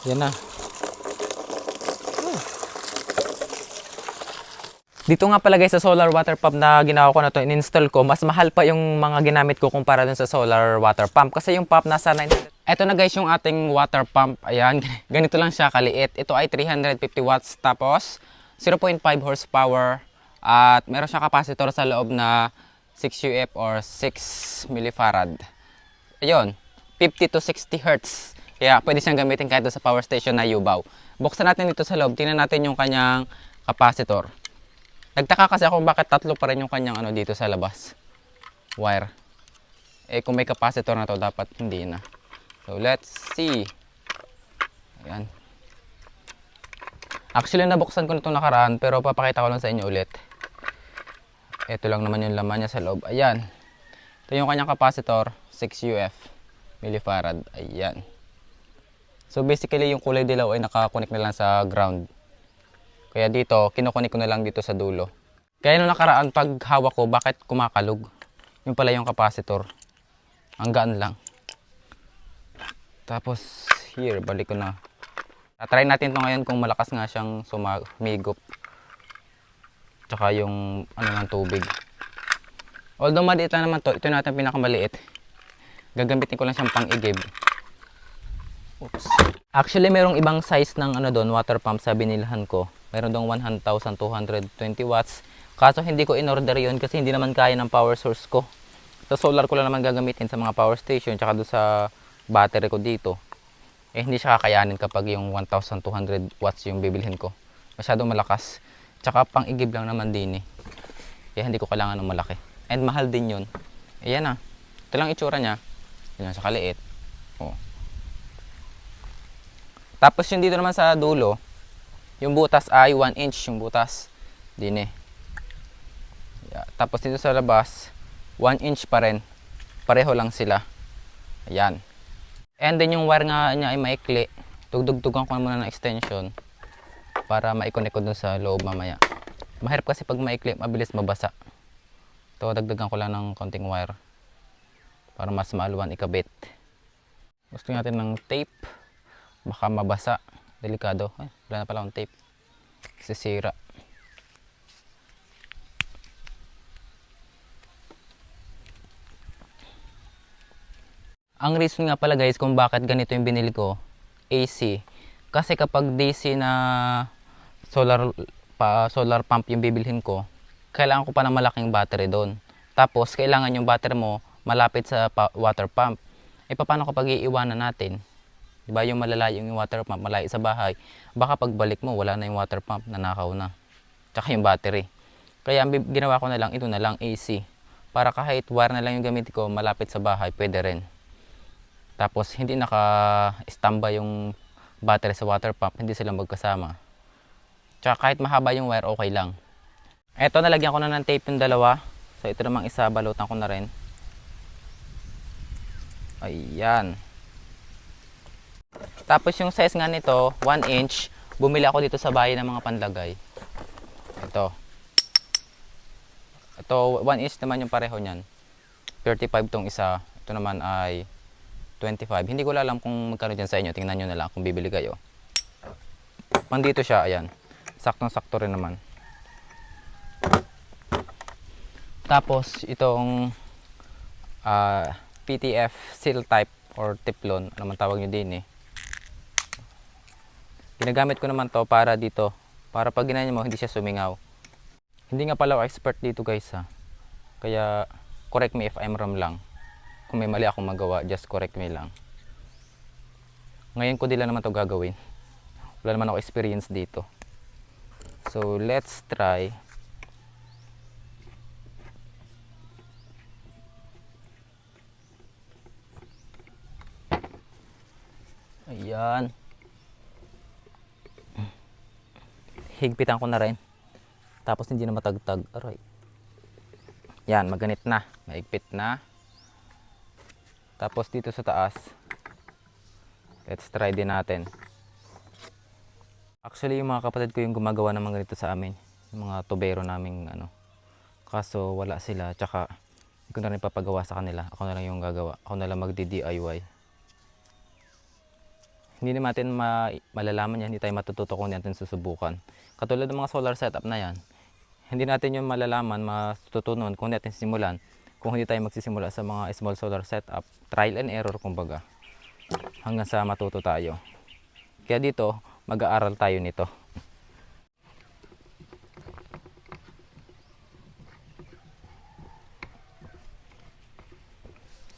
Yan na. Dito nga pala guys sa solar water pump na ginawa ko na to, in-install ko, mas mahal pa yung mga ginamit ko kumpara dun sa solar water pump. Kasi yung pump nasa 900. Ito na guys yung ating water pump. Ayan, ganito lang siya kaliit. Ito ay 350 watts tapos 0.5 horsepower. At meron siyang capacitor sa loob na 6 UF or 6 millifarad. Ayun, 50 to 60 hertz. Kaya pwede siyang gamitin kahit sa power station na Yubaw. Buksan natin dito sa loob. Tingnan natin yung kanyang capacitor. Nagtaka kasi ako bakit tatlo pa rin yung kanyang ano dito sa labas. Wire. Eh kung may capacitor na to dapat hindi na. So let's see. Ayan. Actually nabuksan ko na itong nakaraan pero papakita ko lang sa inyo ulit. Ito lang naman yung laman niya sa loob. Ayan. Ito yung kanyang capacitor. 6 UF millifarad. Ayan. So basically yung kulay dilaw ay nakakonect na lang sa ground. Kaya dito, kinukunik ko na lang dito sa dulo. Kaya nung nakaraan pag hawak ko, bakit kumakalog? Yung pala yung capacitor. Ang gaan lang. Tapos here, balik ko na. Try natin ito ngayon kung malakas nga siyang sumigop. Tsaka yung ano ng tubig. Although maliit lang naman to, ito natin pinakamaliit. Gagamitin ko lang siyang pang-igib. Oops. Actually, merong ibang size ng ano doon, water pump sa binilhan ko. Meron dong 1,220 watts. Kaso hindi ko in-order yun kasi hindi naman kaya ng power source ko. Sa solar ko lang naman gagamitin sa mga power station tsaka doon sa battery ko dito. Eh hindi siya kakayanin kapag yung 1,200 watts yung bibilhin ko. Masyadong malakas. Tsaka pang-igib lang naman din eh. Kaya hindi ko kailangan ng malaki. And mahal din yun. Ayan na. Ito lang itsura niya. Yan sa kaliit. Oh. Tapos yung dito naman sa dulo, yung butas ay 1 inch yung butas. Din eh. Yeah. Tapos dito sa labas, 1 inch pa rin. Pareho lang sila. Ayan. And then yung wire nga niya ay maikli. Tugtugtugan ko muna ng extension para maikonnect ko dun sa loob mamaya. Mahirap kasi pag maikli, mabilis mabasa. Ito, dagdagan ko lang ng konting wire para mas maaluan ikabit. Gusto natin ng tape. Baka mabasa. Delikado. Ay, wala na pala akong tape. Sisira. Ang reason nga pala guys kung bakit ganito yung binili ko, AC. Kasi kapag DC na solar pump yung bibilhin ko, kailangan ko pa ng malaking battery doon. Tapos kailangan yung battery mo malapit sa water pump. E paano kapag iiwanan natin? Diba yung malalayo yung water pump, malayo sa bahay, baka pagbalik mo wala na yung water pump, nanakaw na. Tsaka yung battery. Kaya ginawa ko na lang, ito na lang AC. Para kahit wire na lang yung gamit ko, malapit sa bahay, pwede rin. Tapos hindi naka-standby yung battery sa water pump, hindi sila magkasama. Tsaka kahit mahaba yung wire, okay lang. Eto, nalagyan ko na ng tape yung dalawa. So ito namang isa, balutan ko na rin. Ayan. Tapos yung size nga nito, 1 inch, bumili ako dito sa bahay ng mga panlagay. Ito. Ito, 1 inch naman yung pareho niyan. 35 tong isa. Ito naman ay 25. Hindi ko alam kung magkano dyan sa inyo. Tingnan nyo na lang kung bibili kayo. Pang dito siya, ayan. Saktong-sakto rin naman. Tapos, itong PTF seal type or Teflon. Ano man tawag nyo din eh. Ginagamit ko naman to para dito. Para pag ginanyan mo, hindi siya sumingaw. Hindi nga pala ako expert dito guys ha. Kaya correct me if I'm wrong lang. Kung may mali akong magawa, just correct me lang. Ngayon ko din lang naman to gagawin. Wala naman ako experience dito. So let's try. Ayan. Higpitan ko na rin. Tapos hindi na matagtag. Aray. Yan, maganit na. Maigpit na. Tapos dito sa taas. Let's try din natin. Actually, yung mga kapatid ko yung gumagawa ng mga ganito sa amin. Yung mga tubero naming ano. Kaso wala sila. Tsaka hindi ko na rin papagawa sa kanila. Ako na lang yung gagawa. Ako na lang magdi-DIY. Hindi natin malalaman yan, hindi tayo matututo kung hindi natin susubukan. Katulad ng mga solar setup na yan, hindi natin yung malalaman, matututunan kung hindi natin simulan. Kung hindi tayo magsisimula sa mga small solar setup, trial and error kumbaga, hanggang sa matuto tayo. Kaya dito, mag-aaral tayo nito.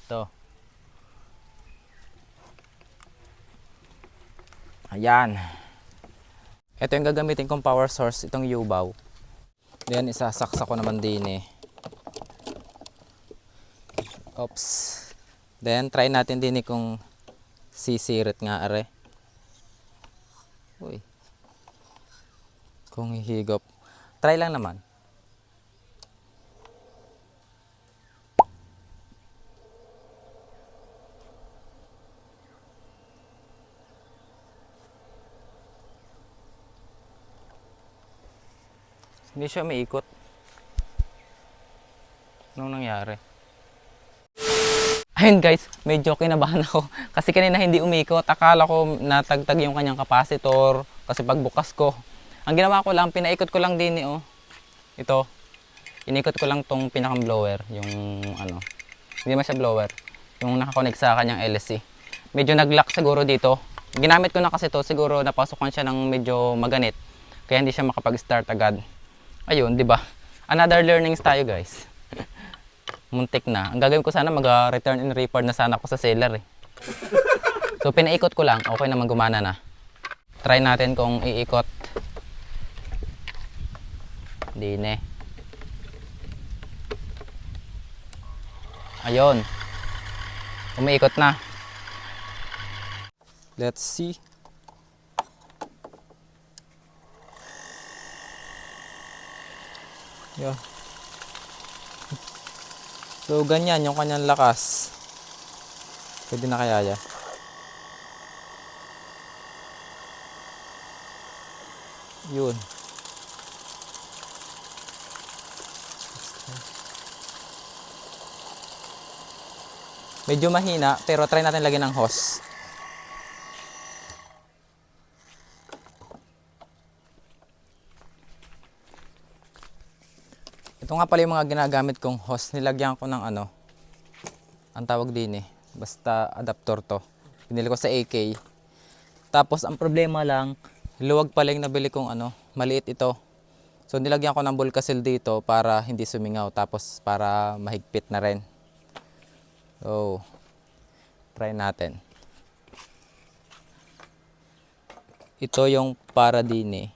Ito. Ayan. Ito yung gagamitin kong power source, itong U-bow. Then isasaksa ko naman din eh. Oops. Then try natin din kung sisirit nga are. Uy. Kung hihigop. Try lang naman. Hindi siya umiikot. Anong nangyari? Ayun guys, medyo kinabahan ako. Kasi kanina hindi umikot. Akala ko natagtag yung kanyang capacitor. Kasi pagbukas ko. Ang ginawa ko lang, pinaikot ko lang din oh. Ito. Inikot ko lang tong pinakang blower. Yung ano. Hindi naman siya blower. Yung nakakonect sa kanyang LSC. Medyo nag-lock siguro dito. Ginamit ko na kasi to. Siguro napasukan siya ng medyo maganit. Kaya hindi siya makapag-start agad. Ayun, di ba? Another learnings tayo, guys. Muntik na. Ang gagawin ko sana mag-return and report na sana ako sa seller eh. So pinaikot ko lang, okay naman gumana na. Try natin kung iikot. Hindi ne. Ayun. Umiikot na. Let's see. Yo. So ganyan yung kanyang lakas. Pwede na kaya yan. Yun. Medyo mahina pero try natin lagyan ng hose. Ito nga pala yung mga ginagamit kong hose. Nilagyan ko ng ano, ang tawag din eh. Basta adapter to. Pinili ko sa AK. Tapos ang problema lang, luwag pala yung nabili kong ano, maliit ito. So nilagyan ko ng Bulkasil dito para hindi sumingaw. Tapos para mahigpit na rin. So, try natin. Ito yung para din eh.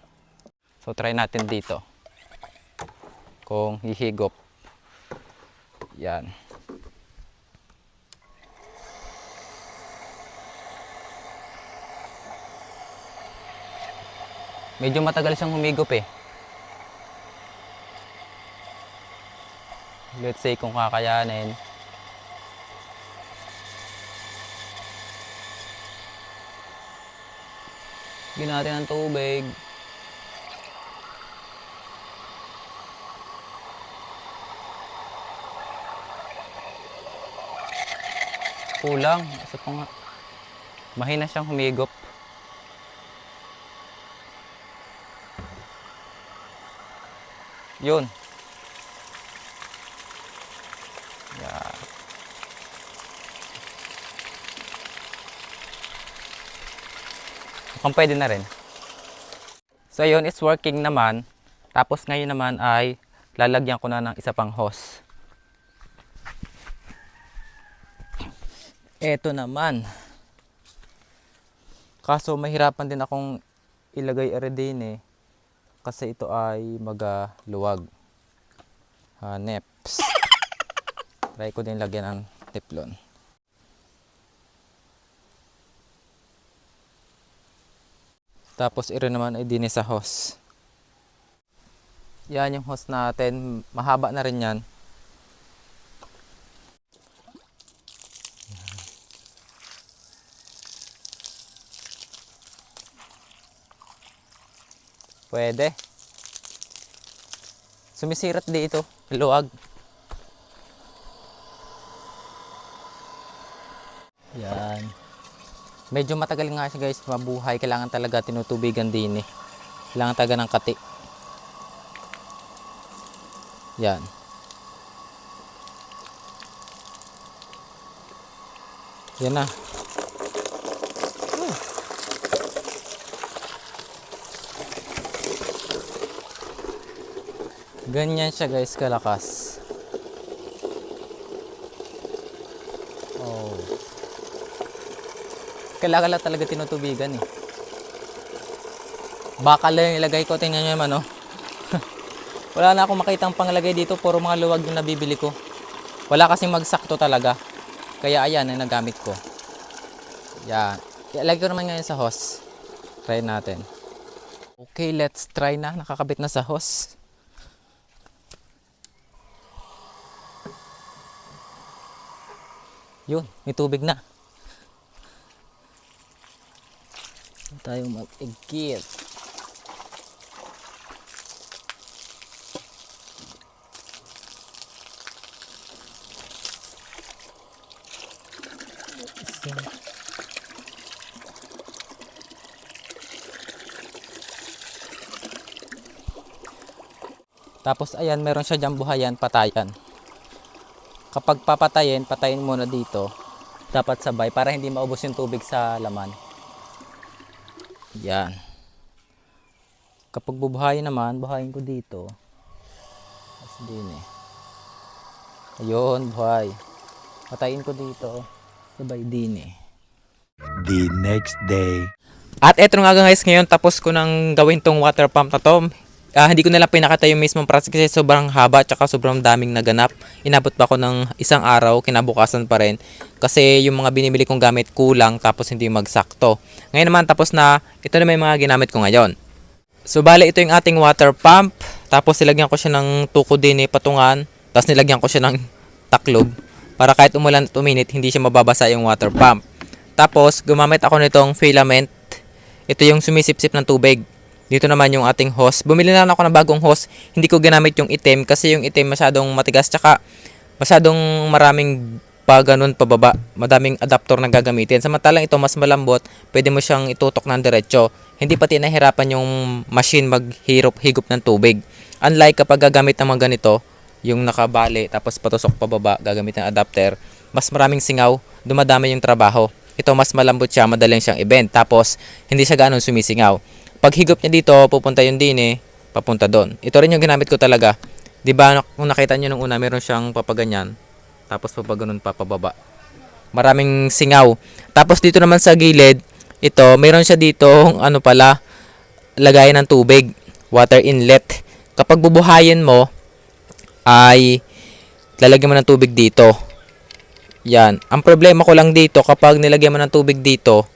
So try natin dito. Kung hihigop. Yan. Medyo matagal siyang humigop eh. Let's say kung kakayanin. Bigyan natin ng tubig. Kulang. Isa pa nga. Mahina siyang humigop. Yun. Yan. Mukhang pwede na rin. So yun, it's working naman. Tapos ngayon naman ay lalagyan ko na ng isa pang hose. Eto naman. Kaso mahirapan din akong ilagay din eh. Kasi ito ay magaluwag. Neps. Try ko din lagyan ng teflon. Tapos ito naman ay din sa hose. Yan yung hose natin. Mahaba na rin yan. Pwede. Sumisirat dito. Luwag. Yan. Medyo matagal nga siya guys mabuhay. Kailangan talaga tinutubigan din eh. Kailangan talaga ng kati. Yan. Yan na. Ganyan siya guys kalakas. Oh. Kailangan talaga tinutubigan eh. Bakal lang ilagay ko. Tingnan nyo naman oh. Wala na akong makitang panglagay dito. Puro mga luwag yung nabibili ko. Wala kasing magsakto talaga. Kaya ayan ay nagamit ko. Yan. Ilagay ko naman ngayon sa hose. Try natin. Okay, let's try na. Nakakabit na sa hose. Yun, may tubig na. Tayo mag-igit. Tapos ayan, meron siya dyan buhayan, patayan. Kapag papatayin, patayin muna dito. Dapat sabay para hindi maubos yung tubig sa laman. Yan. Kapag bubuhayin naman, buhayin ko dito. Tapos din eh. Ayun, buhay. Patayin ko dito. Sabay din eh. The next day. At eto nga guys, ngayon tapos ko nang gawin tong water pump na to. Hindi ko na lang pinakita yung mismong process kasi sobrang haba at sobrang daming naganap. Inabot pa ako ng isang araw, kinabukasan pa rin. Kasi yung mga binibili kong gamit kulang tapos hindi magsakto. Ngayon naman tapos na, ito na may mga ginamit ko ngayon. So bale ito yung ating water pump. Tapos nilagyan ko siya ng tuko din patungan. Tapos nilagyan ko siya ng taklob. Para kahit umulan at uminit, hindi siya mababasa yung water pump. Tapos gumamit ako nitong filament. Ito yung sumisipsip ng tubig. Dito naman yung ating hose. Bumili na lang ako ng bagong hose. Hindi ko ginamit yung itim kasi yung itim masyadong matigas tsaka masyadong maraming ganun pababa. Madaming adapter na gagamitin. Samantalang ito mas malambot. Pwede mo siyang itutok ng diretso. Hindi pati nahirapan yung machine maghirop-higop ng tubig. Unlike kapag gagamit ng mga ganito, yung nakabali tapos patusok pababa, gagamit ng adapter, mas maraming singaw, dumadami yung trabaho. Ito mas malambot siya, madaling siyang i-bend. Tapos hindi siya ganoon sumisingaw. Pag higop niya dito, pupunta yung din papunta doon. Ito rin yung ginamit ko talaga. 'Di ba kung nakita niyo nung una, meron siyang papaganyan, tapos papaganon pa pababa. Maraming singaw. Tapos dito naman sa gilid, ito, meron siya dito lagayan ng tubig, water inlet. Kapag bubuhayin mo, ay lalagyan mo ng tubig dito. Yan. Ang problema ko lang dito, kapag nilagyan mo ng tubig dito,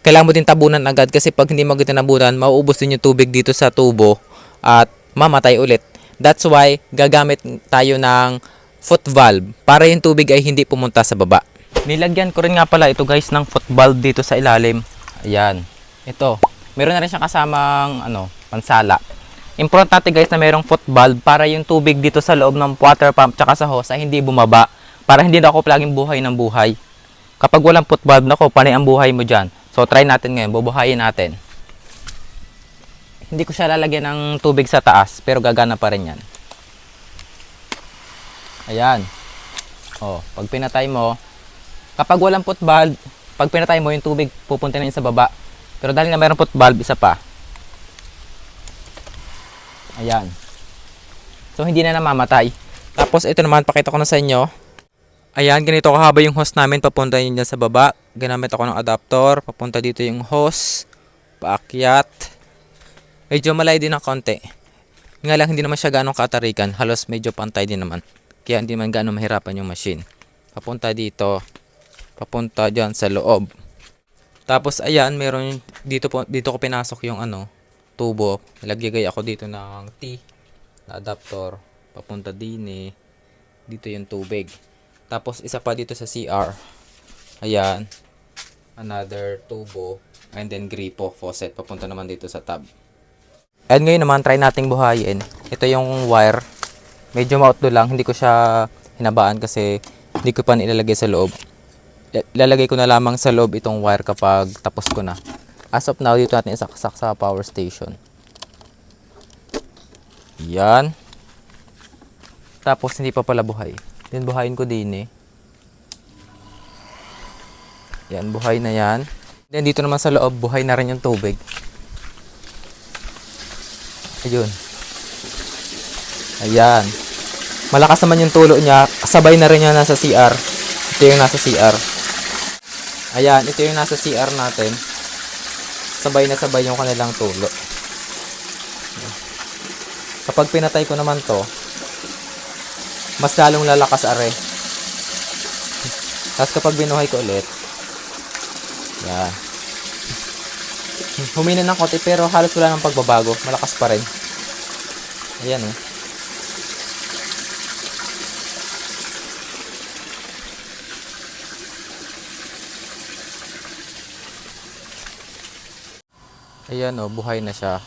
kailangan mo din tabunan agad kasi pag hindi mo tinabunan, mauubos din yung tubig dito sa tubo at mamatay ulit. That's why gagamit tayo ng foot valve para yung tubig ay hindi pumunta sa baba. Nilagyan ko rin nga pala ito guys ng foot valve dito sa ilalim. Ayan. Ito. Meron na rin siyang kasamang pansala. Importante guys na mayroong foot valve para yung tubig dito sa loob ng water pump tsaka sa hose ay hindi bumaba. Para hindi na ako laging buhay ng buhay. Kapag walang foot valve nako, panay ang buhay mo dyan. So, try natin ngayon. Bubuhayin natin. Hindi ko siya lalagyan ng tubig sa taas, pero gagana pa rin yan. Ayan. O, pag pinatay mo, kapag walang foot valve, pag pinatay mo, yung tubig pupunta na yun sa baba. Pero dahil na mayroong foot valve, isa pa. Ayan. So, hindi na namamatay. Tapos, ito naman, pakita ko na sa inyo. Ayan, ganito kahaba yung hose namin, papunta yun dyan sa baba. Ginamit ako ng adapter, papunta dito yung hose, paakyat. Medyo malay din ng konti. Nga lang, hindi naman siya ganong katarikan, halos medyo pantay din naman. Kaya hindi man gano'ng mahirapan yung machine. Papunta dito, papunta dyan sa loob. Tapos ayan, meron dito ko pinasok yung tubo. Nilagay ako dito ng T na adapter, papunta din dito yung tubig. Tapos isa pa dito sa CR. Ayan. Another tubo. And then gripo, faucet. Papunta naman dito sa tub. And ngayon naman, try nating buhayin. Ito yung wire. Medyo mautdo lang. Hindi ko siya hinabaan kasi hindi ko pa nilalagay sa loob. Ilalagay ko na lamang sa loob itong wire kapag tapos ko na. As of now, dito natin isaksak sa power station. Yan. Tapos hindi pa pala buhay. Then buhayin ko din eh. Yan, buhay na yan. Then dito naman sa loob, buhay na rin yung tubig. Ayun. Ayan. Malakas naman yung tulo niya. Sabay na rin yung nasa CR. Ito yung nasa CR. Ayan, ito yung nasa CR natin. Sabay na sabay yung kanilang tulo. Kapag pinatay ko naman to, mas lalong lalakas are. Tapos kapag binuhay ko ulit, yan. Humina ng konti pero halos wala ng pagbabago. Malakas pa rin. Ayan oh. Ayan oh, buhay na siya.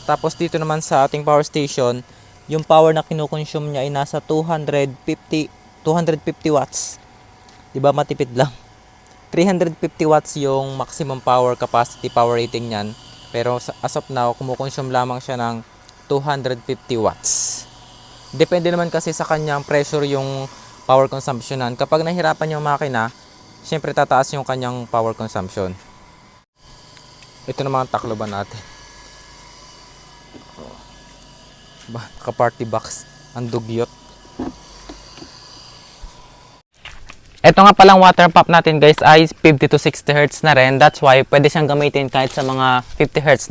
Tapos dito naman sa ating power station, yung power na kinukonsume niya ay nasa 250 watts. 'Di ba matipid lang? 350 watts yung maximum power capacity, power rating niyan. Pero as of now, kumukonsume lamang siya ng 250 watts. Depende naman kasi sa kanyang pressure yung power consumption. Kapag nahirapan yung makina, syempre tataas yung kanyang power consumption. Ito naman ang takloban natin. Naka-party box. Ang dugyot. Ito nga palang water pump natin guys ay 50 to 60 Hz na rin. That's why pwede siyang gamitin kahit sa mga 50 Hz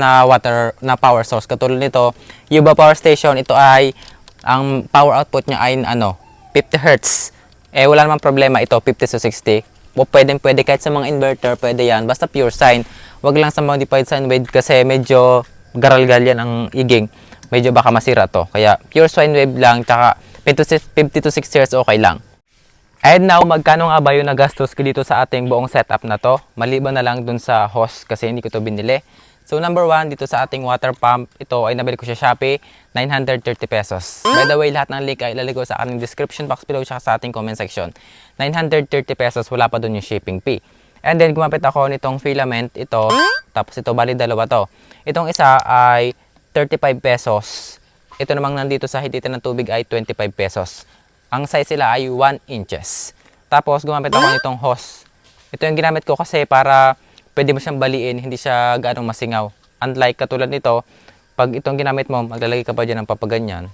na power source. Katulad nito, Yuba Power Station, ito ay ang power output niya ay 50 Hz. Eh wala namang problema ito, 50 to 60. O pwede kahit sa mga inverter, pwede yan. Basta pure sine. Wag lang sa modified sine wave kasi medyo garalgal yan ang iging. Medyo baka masira to. Kaya pure sine wave lang, tsaka 50 to 60 Hz okay lang. And now, magkano nga ba yung nagastos ko dito sa ating buong setup na to? Maliban na lang dun sa hose kasi hindi ko to binili. So number 1, dito sa ating water pump, ito ay nabili ko sa Shopee, 930 pesos. By the way, lahat ng link ay ilalagay ko sa ating description box below at sa ating comment section. 930 pesos, wala pa dun yung shipping fee. And then gumamit ako nitong filament, ito, tapos ito, bali dalawa to. Itong isa ay 35 pesos. Ito namang nandito sa hititan ng tubig ay 25 pesos. Ang size sila ay 1 inches. Tapos gumamit ako nitong hose. Ito yung ginamit ko kasi para pwede mo siyang baliin, hindi siya gaano masingaw. Unlike katulad nito, pag itong ginamit mo, maglalagay ka pa dyan ng papaganyan.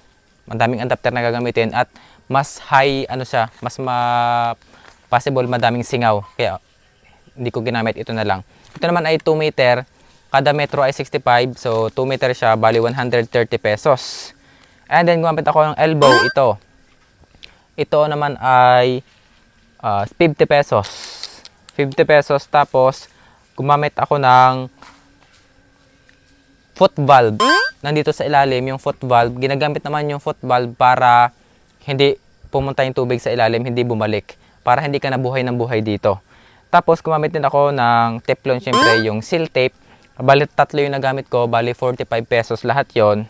Madaming adapter na gagamitin at mas high, mas possible madaming singaw. Kaya hindi ko ginamit, ito na lang. Ito naman ay 2 meter. Kada metro ay 65. So 2 meter siya, bali 130 pesos. And then gumamit ako ng elbow, ito. Ito naman ay 50 pesos. 50 pesos. Tapos, gumamit ako ng foot valve. Nandito sa ilalim yung foot valve. Ginagamit naman yung foot valve para hindi pumunta yung tubig sa ilalim, hindi bumalik. Para hindi ka nabuhay ng buhay dito. Tapos, gumamit din ako ng teflon, syempre, yung seal tape. Bali, 3 yung nagamit ko. Bali, 45 pesos lahat yon.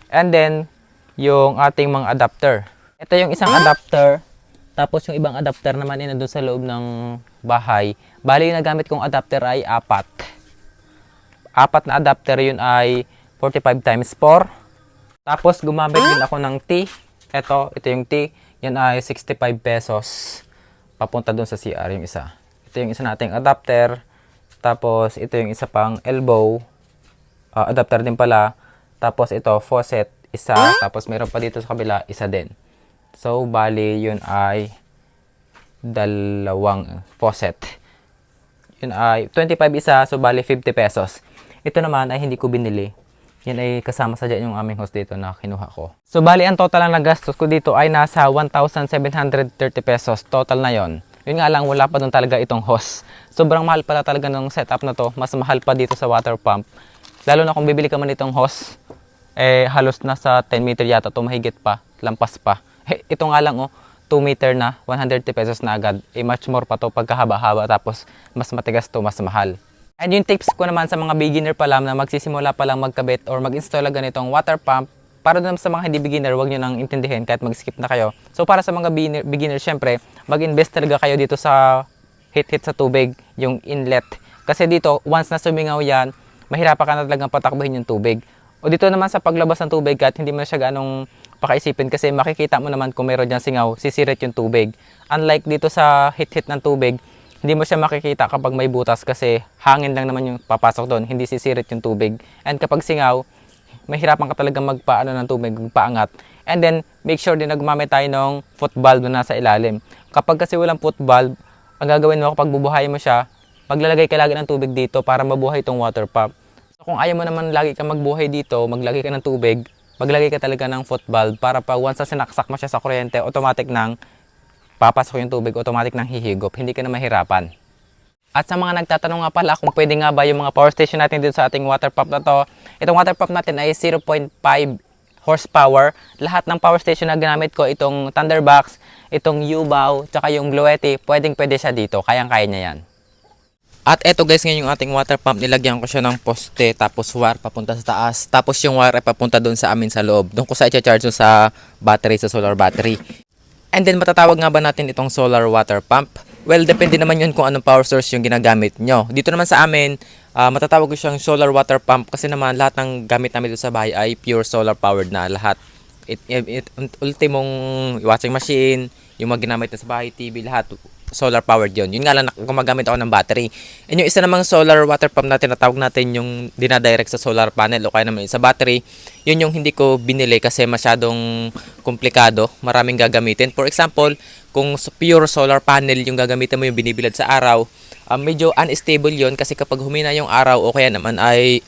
And then, yung ating mga adapter. Ito yung isang adapter, tapos yung ibang adapter naman ay nandun sa loob ng bahay. Bali yung nagamit kong adapter ay 4. 4 na adapter, yun ay 45 times 4. Tapos gumamit din ako ng T. Ito yung T, yun ay 65 pesos. Papunta dun sa CR yung isa. Ito yung isa nating adapter. Tapos ito yung isa pang elbow. Adapter din pala. Tapos ito, faucet, isa. Tapos meron pa dito sa kabila, isa din. So, bali, yun ay 2 faucet. Yun ay 25 isa, so bali 50 pesos. Ito naman ay hindi ko binili. Yan ay kasama sa dyan yung aming host dito na kinuha ko. So, bali, ang total na nagastos ko dito ay nasa 1,730 pesos. Total na yon. Yun nga lang, wala pa dun talaga itong hose. Sobrang mahal pala talaga ng setup na to. Mas mahal pa dito sa water pump. Lalo na kung bibili ka man itong hose, halos nasa 10 meter yata to, mahigit pa, lampas pa. Ito nga lang 2 meter na, 130 pesos na agad. Much more pa to pagkahaba-haba, tapos mas matigas to, mas mahal. And yung tips ko naman sa mga beginner pa lang na magsisimula pa lang magkabit or mag-install na ganitong water pump, para naman sa mga hindi beginner, huwag nyo nang intindihin kahit mag-skip na kayo. So para sa mga beginner, syempre, mag-invest talaga kayo dito sa hit sa tubig, yung inlet. Kasi dito, once na sumingaw yan, mahirapan ka na talagang patakbuhin yung tubig. O dito naman sa paglabas ng tubig at hindi mo na siya ganong pakaisipin kasi makikita mo naman kung meron dyan singaw, sisirit yung tubig. Unlike dito sa hit ng tubig, hindi mo siya makikita kapag may butas kasi hangin lang naman yung papasok doon, hindi sisirit yung tubig. And kapag singaw, mahirapan ka talaga magpaano ng tubig, magpaangat. And then, make sure din na gumamit tayo ng foot valve na nasa ilalim. Kapag kasi walang foot valve, ang gagawin mo kapag bubuhayin mo siya, maglalagay ka lagi ng tubig dito para mabuhay itong water pump. So, kung ayaw mo naman lagi ka magbuhay dito, maglagay ka ng tubig, maglagay ka talaga ng foot valve para pag once na sinaksak mo siya sa kuryente, automatic nang papasok yung tubig, automatic nang hihigop, hindi ka na mahirapan. At sa mga nagtatanong nga pala kung pwede nga ba yung mga power station natin dito sa ating water pump na to, itong water pump natin ay 0.5 horsepower. Lahat ng power station na ginamit ko, itong Thunderbox, itong U-Bow, tsaka yung Bluetti, pwede siya dito, kayang-kaya niya yan. At eto guys, ngayon yung ating water pump, nilagyan ko siya ng poste, tapos wire papunta sa taas, tapos yung wire ay papunta doon sa amin sa loob. Doon ko sa i-charge sa battery, sa solar battery. And then matatawag nga ba natin itong solar water pump? Well, depende naman yun kung anong power source yung ginagamit nyo. Dito naman sa amin, matatawag ko siyang solar water pump kasi naman lahat ng gamit namin dito sa bahay ay pure solar powered na lahat. Ultimong washing machine, yung mga ginamit na sa bahay, TV, lahat solar powered yun. Yun nga lang gumagamit ako ng battery. And yung isa namang solar water pump natin, natawag natin yung dinadirect sa solar panel o kaya naman sa battery, yun yung hindi ko binili kasi masyadong komplikado, maraming gagamitin. For example, kung pure solar panel yung gagamitin mo, yung binibilad sa araw, medyo unstable yun kasi kapag humina yung araw o kaya naman ay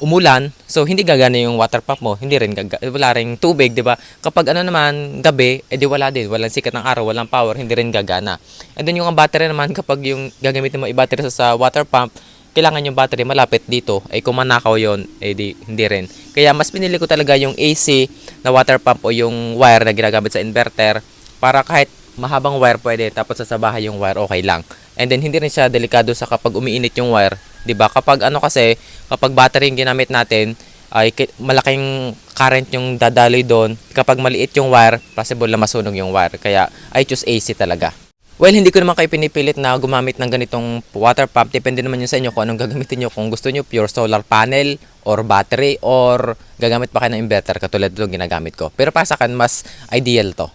umulan, so hindi gagana yung water pump mo, hindi rin wala ring tubig, di ba? Kapag ano naman gabi, edi wala din, walang sikat ng araw, walang power, hindi rin gagana. And then yung battery naman, kapag yung gagamitin mo i-battery sa water pump, kailangan yung battery malapit dito, ay kung manakaw yun, edi hindi rin. Kaya mas pinili ko talaga yung AC na water pump o yung wire na ginagamit sa inverter para kahit mahabang wire pwede, tapos sa bahay yung wire okay lang. And then hindi rin siya delikado sa kapag umiinit yung wire, 'di ba? Kapag ano kasi, kapag battery yung ginamit natin, ay malaking current yung dadaloy doon. Kapag maliit yung wire, possible na masunog yung wire. Kaya I choose AC talaga. Well, hindi ko naman kayo pinipilit na gumamit ng ganitong water pump. Depende naman yun sa inyo kung anong gagamitin nyo. Kung gusto nyo pure solar panel or battery or gagamit pa kayo ng inverter katulad ng ginagamit ko. Pero para sa akin, mas ideal to.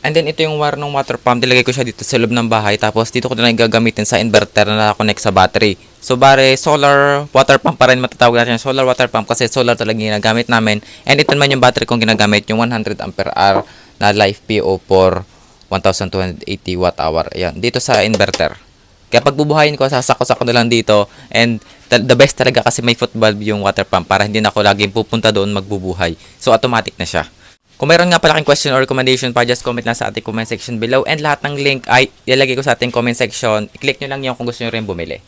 And then ito yung wire ng water pump, nilagay ko siya dito sa loob ng bahay, tapos dito ko na lang gagamitin sa inverter na connect sa battery. So bare solar water pump pa rin matatawag natin, solar water pump kasi solar talaga ginagamit namin. And ito naman yung battery kong ginagamit, yung 100 ampere hour na life PO for 1280 watt hour. Ayan, dito sa inverter. Kaya pag bubuhayin ko, sasako-sako na lang dito. And the best talaga kasi may foot valve yung water pump para hindi na ako laging pupunta doon magbubuhay. So automatic na siya. Kung mayroon nga pala kayong question or recommendation pa, just comment lang sa ating comment section below. And lahat ng link ay ilalagay ko sa ating comment section. I-click nyo lang yun kung gusto nyo rin bumili.